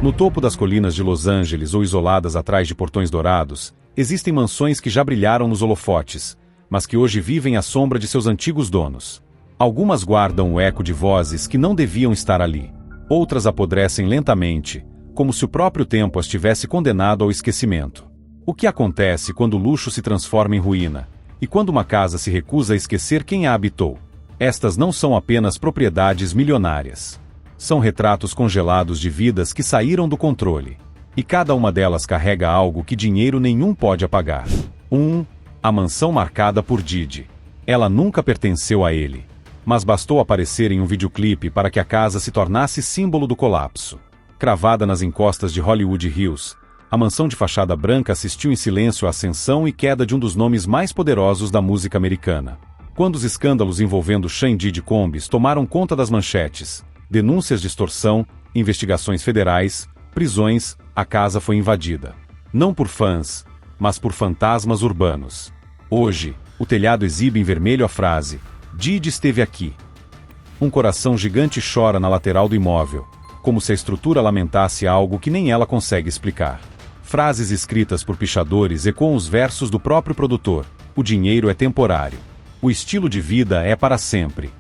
No topo das colinas de Los Angeles ou isoladas atrás de portões dourados, existem mansões que já brilharam nos holofotes, mas que hoje vivem à sombra de seus antigos donos. Algumas guardam o eco de vozes que não deviam estar ali. Outras apodrecem lentamente, como se o próprio tempo as tivesse condenado ao esquecimento. O que acontece quando o luxo se transforma em ruína? E quando uma casa se recusa a esquecer quem a habitou? Estas não são apenas propriedades milionárias. São retratos congelados de vidas que saíram do controle. E cada uma delas carrega algo que dinheiro nenhum pode apagar. 1. A mansão marcada por Didi. Ela nunca pertenceu a ele. Mas bastou aparecer em um videoclipe para que a casa se tornasse símbolo do colapso. Cravada nas encostas de Hollywood Hills, a mansão de fachada branca assistiu em silêncio à ascensão e queda de um dos nomes mais poderosos da música americana. Quando os escândalos envolvendo Sean Diddy Combs tomaram conta das manchetes, denúncias de extorsão, investigações federais, prisões, a casa foi invadida. Não por fãs, mas por fantasmas urbanos. Hoje, o telhado exibe em vermelho a frase: Diddy esteve aqui. Um coração gigante chora na lateral do imóvel, como se a estrutura lamentasse algo que nem ela consegue explicar. Frases escritas por pichadores ecoam os versos do próprio produtor: o dinheiro é temporário. O estilo de vida é para sempre.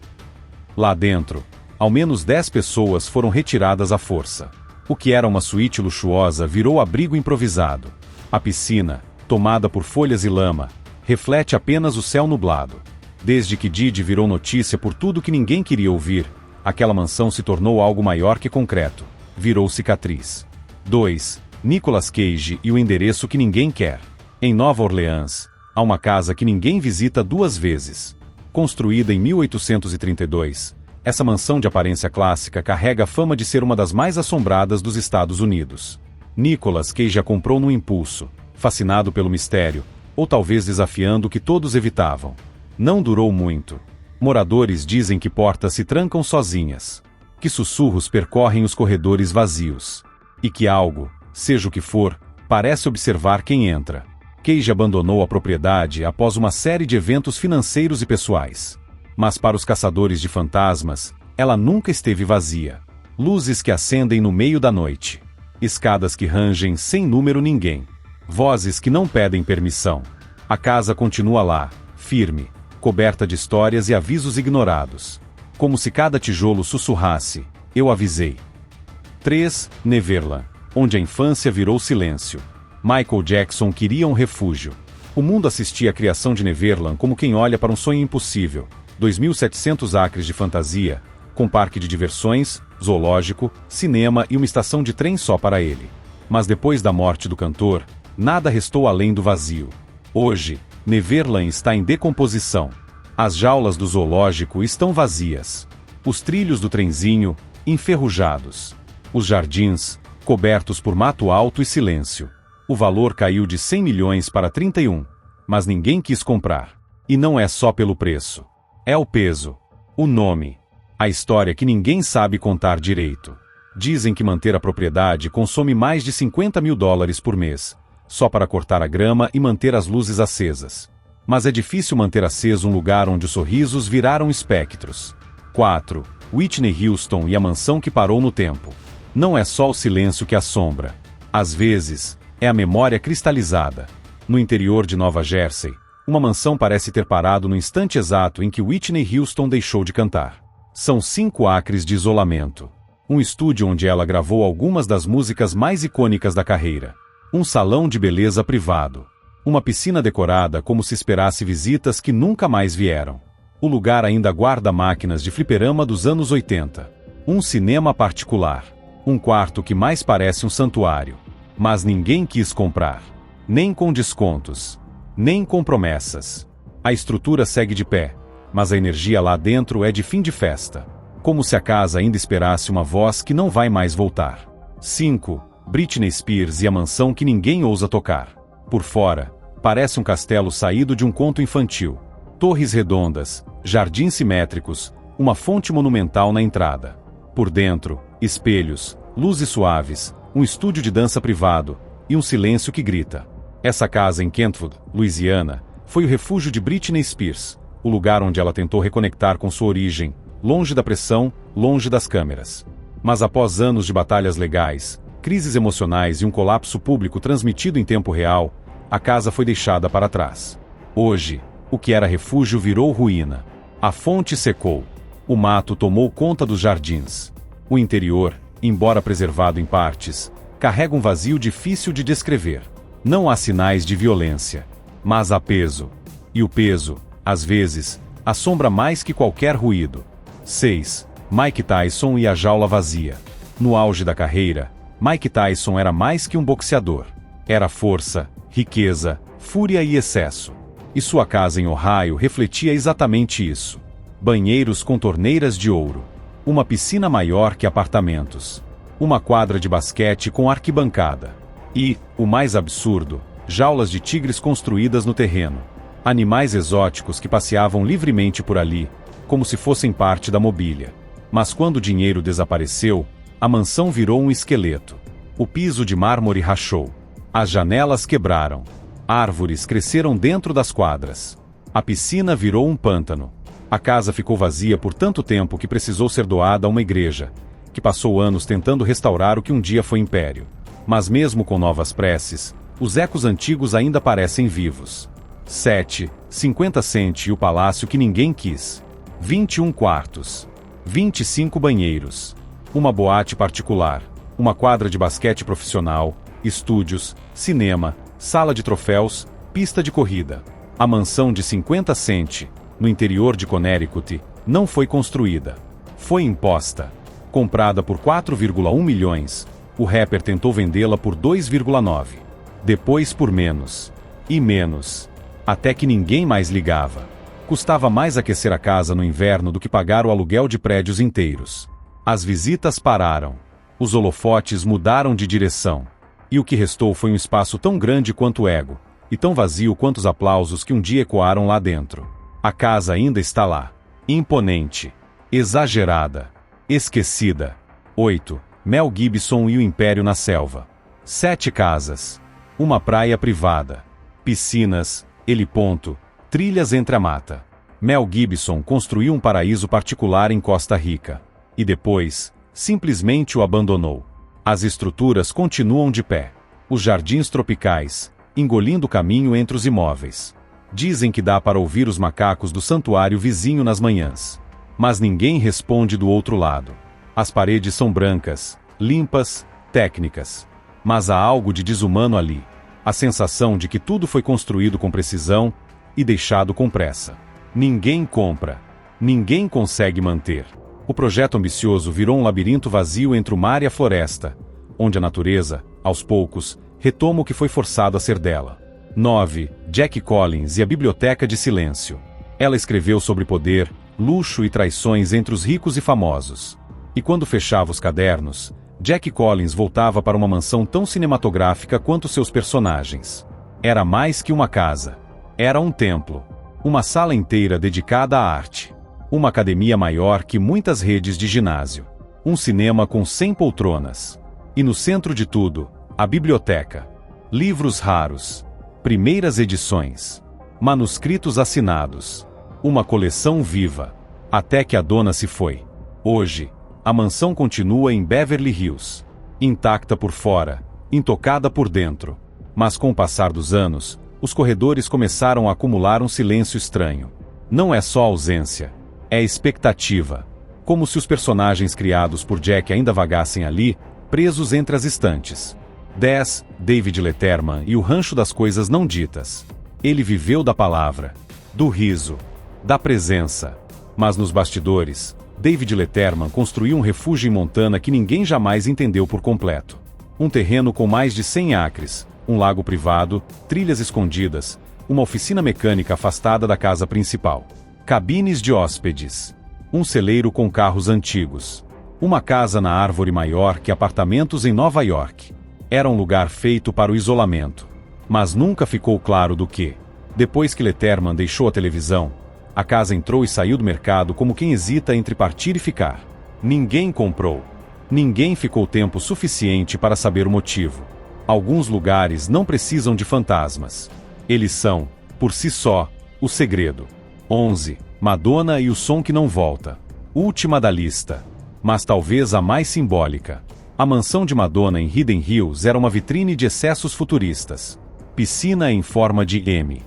Lá dentro, ao menos 10 pessoas foram retiradas à força. O que era uma suíte luxuosa virou abrigo improvisado. A piscina, tomada por folhas e lama, reflete apenas o céu nublado. Desde que Diddy virou notícia por tudo que ninguém queria ouvir, aquela mansão se tornou algo maior que concreto. Virou cicatriz. 2. Nicolas Cage e o endereço que ninguém quer. Em Nova Orleans, há uma casa que ninguém visita 2 vezes. Construída em 1832, essa mansão de aparência clássica carrega a fama de ser uma das mais assombradas dos Estados Unidos. Nicolas Cage a comprou num impulso, fascinado pelo mistério, ou talvez desafiando o que todos evitavam. Não durou muito. Moradores dizem que portas se trancam sozinhas, que sussurros percorrem os corredores vazios, e que algo, seja o que for, parece observar quem entra. Cage abandonou a propriedade após uma série de eventos financeiros e pessoais. Mas para os caçadores de fantasmas, ela nunca esteve vazia. Luzes que acendem no meio da noite. Escadas que rangem sem número ninguém. Vozes que não pedem permissão. A casa continua lá, firme, coberta de histórias e avisos ignorados. Como se cada tijolo sussurrasse: eu avisei. 3. Neverland, onde a infância virou silêncio. Michael Jackson queria um refúgio. O mundo assistia à criação de Neverland como quem olha para um sonho impossível. 2.700 acres de fantasia, com parque de diversões, zoológico, cinema e uma estação de trem só para ele. Mas depois da morte do cantor, nada restou além do vazio. Hoje, Neverland está em decomposição. As jaulas do zoológico estão vazias. Os trilhos do trenzinho, enferrujados. Os jardins, cobertos por mato alto e silêncio. O valor caiu de 100 milhões para 31, mas ninguém quis comprar. E não é só pelo preço. É o peso, o nome, a história que ninguém sabe contar direito. Dizem que manter a propriedade consome mais de $50 mil por mês, só para cortar a grama e manter as luzes acesas. Mas é difícil manter aceso um lugar onde os sorrisos viraram espectros. 4. Whitney Houston e a mansão que parou no tempo. Não é só o silêncio que assombra. Às vezes, é a memória cristalizada. No interior de Nova Jersey, uma mansão parece ter parado no instante exato em que Whitney Houston deixou de cantar. São 5 acres de isolamento. Um estúdio onde ela gravou algumas das músicas mais icônicas da carreira. Um salão de beleza privado. Uma piscina decorada como se esperasse visitas que nunca mais vieram. O lugar ainda guarda máquinas de fliperama dos anos 80. Um cinema particular. Um quarto que mais parece um santuário. Mas ninguém quis comprar. Nem com descontos. Nem com promessas. A estrutura segue de pé, mas a energia lá dentro é de fim de festa. Como se a casa ainda esperasse uma voz que não vai mais voltar. 5. Britney Spears e a mansão que ninguém ousa tocar. Por fora, parece um castelo saído de um conto infantil. Torres redondas, jardins simétricos, uma fonte monumental na entrada. Por dentro, espelhos, luzes suaves, um estúdio de dança privado, e um silêncio que grita. Essa casa em Kentwood, Louisiana, foi o refúgio de Britney Spears, o lugar onde ela tentou reconectar com sua origem, longe da pressão, longe das câmeras. Mas após anos de batalhas legais, crises emocionais e um colapso público transmitido em tempo real, a casa foi deixada para trás. Hoje, o que era refúgio virou ruína. A fonte secou. O mato tomou conta dos jardins. O interior, embora preservado em partes, carrega um vazio difícil de descrever. Não há sinais de violência, mas há peso. E o peso, às vezes, assombra mais que qualquer ruído. 6. Mike Tyson e a jaula vazia. No auge da carreira, Mike Tyson era mais que um boxeador. Era força, riqueza, fúria e excesso. E sua casa em Ohio refletia exatamente isso. Banheiros com torneiras de ouro. Uma piscina maior que apartamentos. Uma quadra de basquete com arquibancada. E, o mais absurdo, jaulas de tigres construídas no terreno. Animais exóticos que passeavam livremente por ali, como se fossem parte da mobília. Mas quando o dinheiro desapareceu, a mansão virou um esqueleto. O piso de mármore rachou. As janelas quebraram. Árvores cresceram dentro das quadras. A piscina virou um pântano. A casa ficou vazia por tanto tempo que precisou ser doada a uma igreja, que passou anos tentando restaurar o que um dia foi império. Mas mesmo com novas preces, os ecos antigos ainda parecem vivos. 7. 50 Cent e o palácio que ninguém quis. 21 quartos. 25 banheiros. Uma boate particular, uma quadra de basquete profissional, estúdios, cinema, sala de troféus, pista de corrida. A mansão de 50 Cent, no interior de Connecticut, não foi construída. Foi imposta. Comprada por 4,1 milhões, o rapper tentou vendê-la por 2,9. Depois por menos. E menos. Até que ninguém mais ligava. Custava mais aquecer a casa no inverno do que pagar o aluguel de prédios inteiros. As visitas pararam. Os holofotes mudaram de direção. E o que restou foi um espaço tão grande quanto o ego, e tão vazio quanto os aplausos que um dia ecoaram lá dentro. A casa ainda está lá. Imponente. Exagerada. Esquecida. 8. Mel Gibson e o Império na Selva. 7 casas. Uma praia privada. Piscinas, heliponto, trilhas entre a mata. Mel Gibson construiu um paraíso particular em Costa Rica. E depois, simplesmente o abandonou. As estruturas continuam de pé. Os jardins tropicais, engolindo o caminho entre os imóveis. Dizem que dá para ouvir os macacos do santuário vizinho nas manhãs. Mas ninguém responde do outro lado. As paredes são brancas, limpas, técnicas. Mas há algo de desumano ali. A sensação de que tudo foi construído com precisão e deixado com pressa. Ninguém compra. Ninguém consegue manter. O projeto ambicioso virou um labirinto vazio entre o mar e a floresta, onde a natureza, aos poucos, retoma o que foi forçado a ser dela. 9. Jack Collins e a Biblioteca de Silêncio. Ela escreveu sobre poder, luxo e traições entre os ricos e famosos. E quando fechava os cadernos, Jack Collins voltava para uma mansão tão cinematográfica quanto seus personagens. Era mais que uma casa. Era um templo. Uma sala inteira dedicada à arte. Uma academia maior que muitas redes de ginásio. Um cinema com 100 poltronas. E no centro de tudo, a biblioteca. Livros raros. Primeiras edições. Manuscritos assinados. Uma coleção viva. Até que a dona se foi. Hoje, a mansão continua em Beverly Hills. Intacta por fora, intocada por dentro. Mas com o passar dos anos, os corredores começaram a acumular um silêncio estranho. Não é só ausência. É expectativa. Como se os personagens criados por Jack ainda vagassem ali, presos entre as estantes. 10. David Letterman e o Rancho das Coisas Não Ditas. Ele viveu da palavra, do riso, da presença. Mas nos bastidores, David Letterman construiu um refúgio em Montana que ninguém jamais entendeu por completo. Um terreno com mais de 100 acres, um lago privado, trilhas escondidas, uma oficina mecânica afastada da casa principal. Cabines de hóspedes. Um celeiro com carros antigos. Uma casa na árvore maior que apartamentos em Nova York. Era um lugar feito para o isolamento. Mas nunca ficou claro do que. Depois que Letterman deixou a televisão, a casa entrou e saiu do mercado como quem hesita entre partir e ficar. Ninguém comprou. Ninguém ficou tempo suficiente para saber o motivo. Alguns lugares não precisam de fantasmas. Eles são, por si só, o segredo. 11. Madonna e o som que não volta. Última da lista. Mas talvez a mais simbólica. A mansão de Madonna em Hidden Hills era uma vitrine de excessos futuristas. Piscina em forma de M.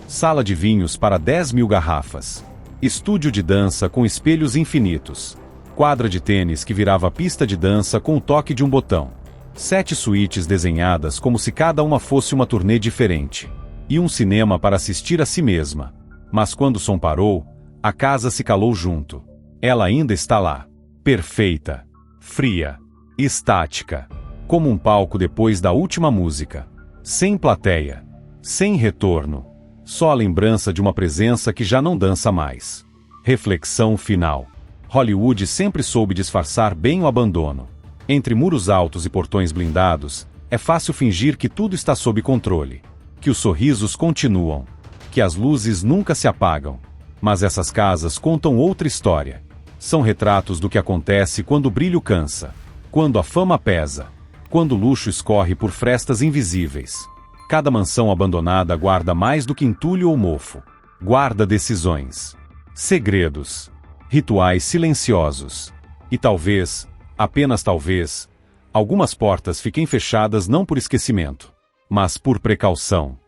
Sala de vinhos para 10.000 garrafas. Estúdio de dança com espelhos infinitos. Quadra de tênis que virava pista de dança com o toque de um botão. 7 suítes desenhadas como se cada uma fosse uma turnê diferente. E um cinema para assistir a si mesma. Mas quando o som parou, a casa se calou junto. Ela ainda está lá. Perfeita. Fria. Estática. Como um palco depois da última música. Sem plateia. Sem retorno. Só a lembrança de uma presença que já não dança mais. Reflexão final. Hollywood sempre soube disfarçar bem o abandono. Entre muros altos e portões blindados, é fácil fingir que tudo está sob controle. Que os sorrisos continuam. Que as luzes nunca se apagam. Mas essas casas contam outra história. São retratos do que acontece quando o brilho cansa. Quando a fama pesa. Quando o luxo escorre por frestas invisíveis. Cada mansão abandonada guarda mais do que entulho ou mofo. Guarda decisões. Segredos. Rituais silenciosos. E talvez, apenas talvez, algumas portas fiquem fechadas não por esquecimento, mas por precaução.